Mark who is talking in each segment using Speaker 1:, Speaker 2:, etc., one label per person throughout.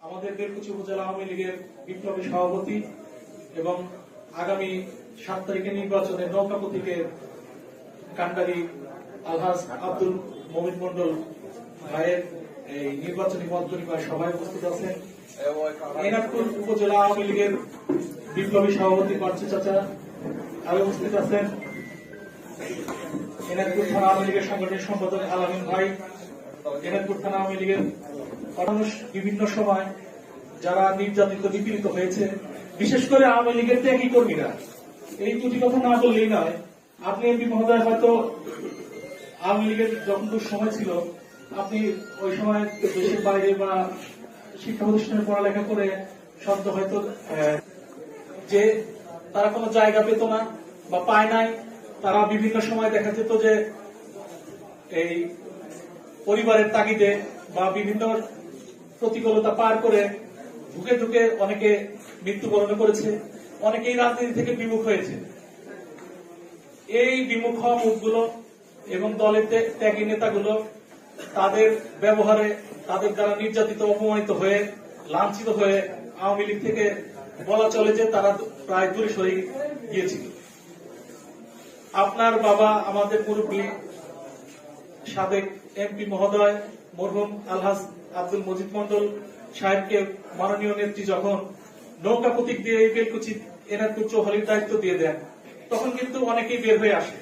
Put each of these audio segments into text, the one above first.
Speaker 1: আমাদের বেলকুচি উপজেলা আওয়ামী লীগের বিপ্লবী সভাপতি এবং আগামী 7 তারিখে নির্বাচনে নৌকা প্রতীকের কান্ডারি আলহাজ আব্দুল মমিন মন্ডল ভাইয়ের এই নির্বাচনী মতবিনিময় সভায় উপস্থিত আছেন। এনাদপুর উপজেলা আওয়ামী লীগের বিপ্লবী সভাপতি বাচ্চু চাচা আরো উপস্থিত আছেন। এনাদপুর থানা আওয়ামী লীগের সাংগঠনিক সম্পাদক আলামিন ভাই, এনাদপুর থানা আওয়ামী লীগের মানুষ বিভিন্ন সময় যারা নির্যাতিত নিপীড়িত হয়েছে, বিশেষ করে আওয়ামী লীগের ত্যাগী কর্মীরা। এই দুটি কথা না বললেই নয়। আপনি এমপি মহোদয় হয়তো আওয়ামী লীগের যখন সময় ছিল, আপনি ওই সময় দেশের বাইরে বা শিক্ষা প্রতিষ্ঠানে পড়ালেখা করে শব্দ হয়তো যে তারা কোনো জায়গা পেত না বা পায় নাই, তারা বিভিন্ন সময় দেখা যেত যে এই পরিবারের তাগিদে বা বিভিন্ন প্রতিকূলতা পার করে ঢুকে ঢুকে অনেকে মৃত্যুবরণ করেছে, অনেকেই রাজনীতি থেকে বিমুখ হয়েছে। এই বিমুখ হওয়া মুখগুলো এবং দলের ত্যাগী নেতাগুলো তাদের ব্যবহারে তাদের দ্বারা নির্যাতিত অপমানিত হয়ে লাঞ্ছিত হয়ে আওয়ামী লীগ থেকে বলা চলে যে তারা প্রায় দূরে সরে গিয়েছিল। আপনার বাবা আমাদের মুরব্বী সাবেক এমপি মহোদয় মরহুম আলহাজ আব্দুল মজিদ মন্ডল সাহেবকে মাননীয় নেত্রী যখন নৌকা প্রতীক দিয়ে এই বেলকুচি এনাদপুর চৌহালির দায়িত্ব দিয়ে দেন, তখন কিন্তু অনেকেই বের হয়ে আসে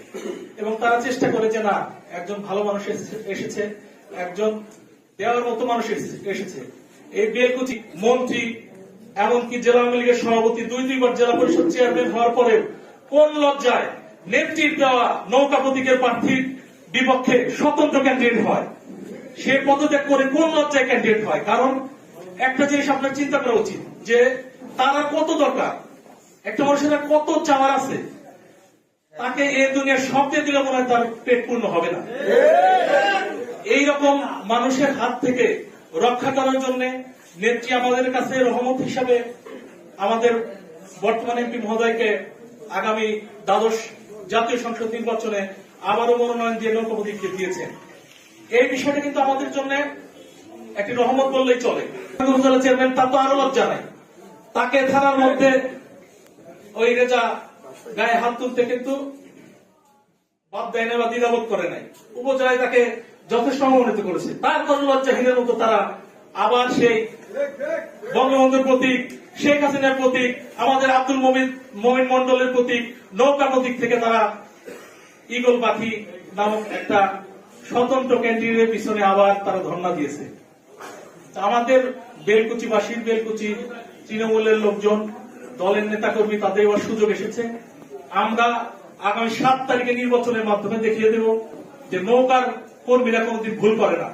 Speaker 1: এবং তারা চেষ্টা করে যে না, একজন ভালো মানুষ এসেছে, একজন দেওয়ার মতো মানুষ এসেছে। এই বেলকুচি মন্ত্রী এমনকি জেলা আওয়ামী লীগের সভাপতি দুইবার জেলা পরিষদ চেয়ারম্যান হওয়ার পরেও কোন লজ্জায় নেত্রীর দেওয়া নৌকা প্রতীকের প্রার্থীর বিপক্ষে স্বতন্ত্র ক্যান্ডিডেট হয়, সে পদত্যাগ করে কোন লজ্জায় ক্যান্ডিডেট হয়? কারণ একটা জিনিস আপনার চিন্তা করা উচিত যে তারা কত দরকার, একটা মানুষের কত চাওয়ার আছে, তাকে এই দুনিয়ার সব দিয়ে দিলে মনে হয় তার পেট পূর্ণ হবে না। এইরকম মানুষের হাত থেকে রক্ষা করার জন্য নেত্রী আমাদের কাছে রহমত হিসাবে আমাদের বর্তমান এমপি মহোদয়কে আগামী দ্বাদশ জাতীয় সংসদ নির্বাচনে আবারও মনোনয়ন দিয়ে নৌকা প্রতীক দিয়েছেন। এই বিষয়টা কিন্তু আমাদের জন্য একটি রহমত বললেই চলে। চেয়ারম্যান তার তো আরো লজ্জা নাই, তাকে থানার মধ্যে ওই রেজা গায়ে হাত তুলতে কিন্তু বাদ দেয় না বা দ্বিধাবোধ করে নাই। উপজেলায় তাকে যথেষ্ট অবমানিত করেছে। তারপর লজ্জাহীনের মতো তারা আবার সেই বঙ্গবন্ধুর প্রতীক, শেখ হাসিনার প্রতীক, আমাদের আব্দুল মমিন মন্ডলের প্রতীক, নৌকা প্রতীক থেকে তারা ইগল পাখি নামক একটা স্বতন্ত্র ক্যান্ডিডেটের পিছনে আবার তারা ধর্ণা দিয়েছে। আমাদের বেলকুচিবাসীর, বেলকুচি তৃণমূলের লোকজন, দলের নেতাকর্মী, তাদের এবার সুযোগ এসেছে। আমরা আগামী 7 তারিখে নির্বাচনের মাধ্যমে দেখিয়ে দেব যে নৌকার কর্মীরা কোনদিন ভুল করে না।